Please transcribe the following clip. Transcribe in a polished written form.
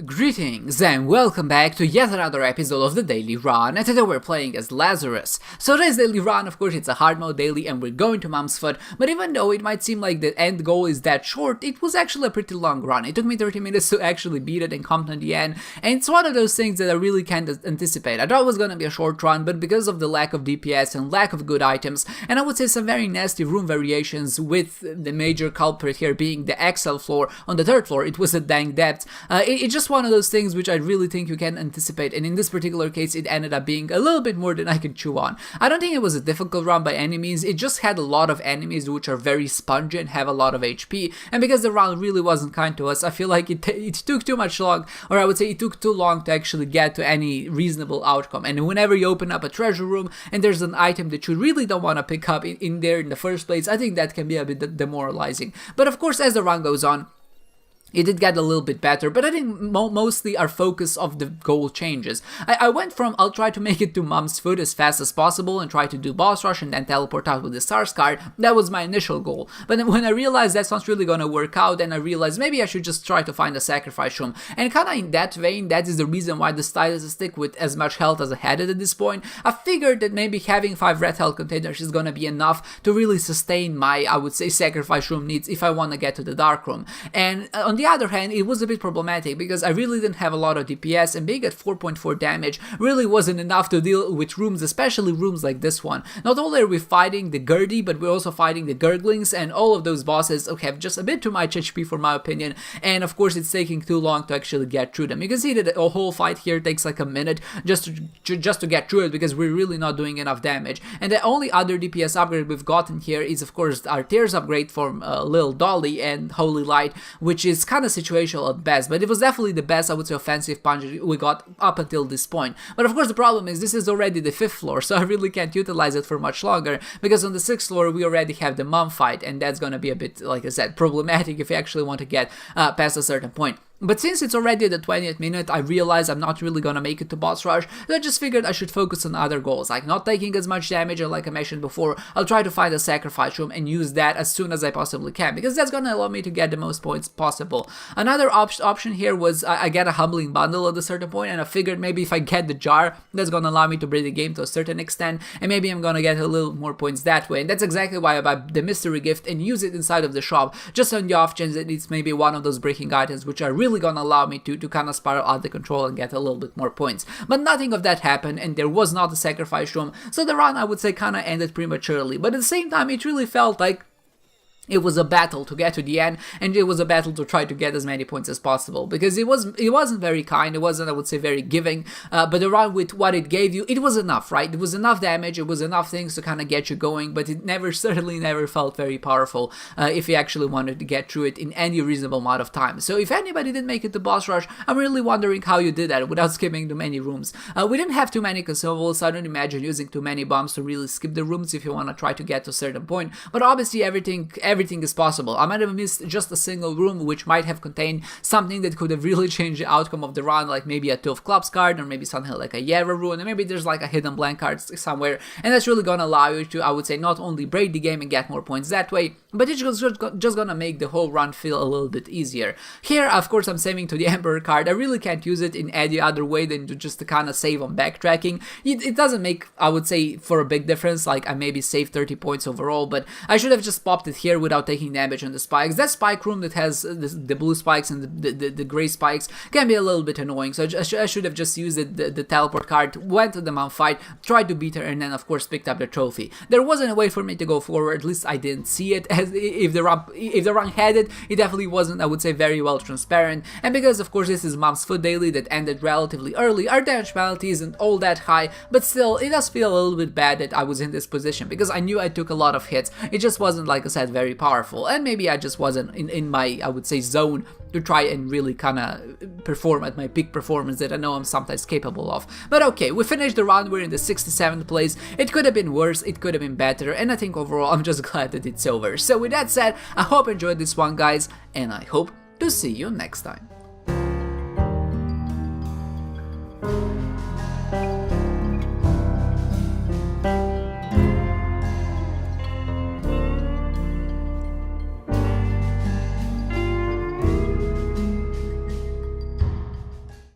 Greetings and welcome back to yet another episode of the Daily Run, and today we're playing as Lazarus. So today's Daily Run, of course, it's a hard mode daily and we're going to Mom's Foot, but even though it might seem like the end goal is that short, it was actually a pretty long run. It took me 30 minutes to actually beat it and come to the end, and it's one of those things that I really can't anticipate. I thought it was gonna be a short run, but because of the lack of DPS and lack of good items, and I would say some very nasty room variations, with the major culprit here being the XL floor on the third floor, it was a dang depth. It's just one of those things which I really think you can anticipate, and in this particular case it ended up being a little bit more than I can chew on. I don't think it was a difficult run by any means, it just had a lot of enemies which are very spongy and have a lot of HP, and because the run really wasn't kind to us, I feel like it took too much long, or I would say it took too long to actually get to any reasonable outcome. And whenever you open up a treasure room and there's an item that you really don't want to pick up in there in the first place, I think that can be a bit demoralizing. But of course, as the run goes on, it did get a little bit better, but I think mostly our focus of the goal changes. I went from I'll try to make it to Mom's Foot as fast as possible and try to do boss rush and then teleport out with the stars card. That was my initial goal. But then when I realized that's not really gonna work out, and I realized maybe I should just try to find a sacrifice room. And kinda in that vein, that is the reason why I decided to stick with as much health as I had at this point. I figured that maybe having 5 red health containers is gonna be enough to really sustain my, I would say, sacrifice room needs if I wanna get to the dark room. And on the other hand, it was a bit problematic because I really didn't have a lot of DPS, and being at 4.4 damage really wasn't enough to deal with rooms, especially rooms like this one. Not only are we fighting the Gurdy, but we're also fighting the Gurglings, and all of those bosses have just a bit too much HP for my opinion, and of course it's taking too long to actually get through them. You can see that a whole fight here takes like a minute just to get through it because we're really not doing enough damage. And the only other DPS upgrade we've gotten here is of course our Tears upgrade from Lil Dolly and Holy Light, which is kind of situational at best, but it was definitely the best, I would say, offensive punch we got up until this point. But of course the problem is this is already the 5th floor, so I really can't utilize it for much longer, because on the 6th floor we already have the mom fight, and that's gonna be a bit, like I said, problematic if you actually want to get past a certain point. But since it's already the 20th minute, I realized I'm not really gonna make it to boss rush, so I just figured I should focus on other goals, like not taking as much damage, and like I mentioned before, I'll try to find a sacrifice room and use that as soon as I possibly can, because that's gonna allow me to get the most points possible. Another option here was I get a humbling bundle at a certain point, and I figured maybe if I get the jar, that's gonna allow me to bring the game to a certain extent, and maybe I'm gonna get a little more points that way, and that's exactly why I buy the mystery gift and use it inside of the shop, just on the off chance that it's maybe one of those breaking items which are really gonna allow me to kind of spiral out the control and get a little bit more points. But nothing of that happened, and there was not a sacrifice room, so the run, I would say, kind of ended prematurely. But at the same time, it really felt like it was a battle to get to the end, and it was a battle to try to get as many points as possible, because it wasn't very kind, it wasn't, I would say, very giving, but the run with what it gave you, it was enough, right? It was enough damage, it was enough things to kind of get you going, but it certainly never felt very powerful if you actually wanted to get through it in any reasonable amount of time. So if anybody did make it to boss rush, I'm really wondering how you did that without skipping too many rooms. We didn't have too many consumables, so I don't imagine using too many bombs to really skip the rooms if you want to try to get to a certain point, but obviously everything is possible. I might have missed just a single room which might have contained something that could have really changed the outcome of the run, like maybe a 2 of clubs card, or maybe something like a Yera rune, or maybe there's like a hidden blank card somewhere, and that's really gonna allow you to, I would say, not only break the game and get more points that way, but it's just gonna make the whole run feel a little bit easier. Here, of course, I'm saving to the Emperor card. I really can't use it in any other way than to just kind of save on backtracking. It doesn't make, I would say, for a big difference, like I maybe saved 30 points overall, but I should have just popped it here without taking damage on the spikes. That spike room that has the blue spikes and the gray spikes can be a little bit annoying, so I should have just used the teleport card, went to the mom fight, tried to beat her, and then of course picked up the trophy. There wasn't a way for me to go forward, at least I didn't see it, as if the run had it, it definitely wasn't, I would say, very well transparent, and because of course this is Mom's Foot daily that ended relatively early, our damage penalty isn't all that high, but still it does feel a little bit bad that I was in this position, because I knew I took a lot of hits, it just wasn't, like I said, very powerful, and maybe I just wasn't in my, I would say, zone to try and really kind of perform at my peak performance that I know I'm sometimes capable of. But okay, we finished the run, we're in the 67th place, it could have been worse, it could have been better, and I think overall I'm just glad that it's over. So with that said, I hope you enjoyed this one, guys, and I hope to see you next time.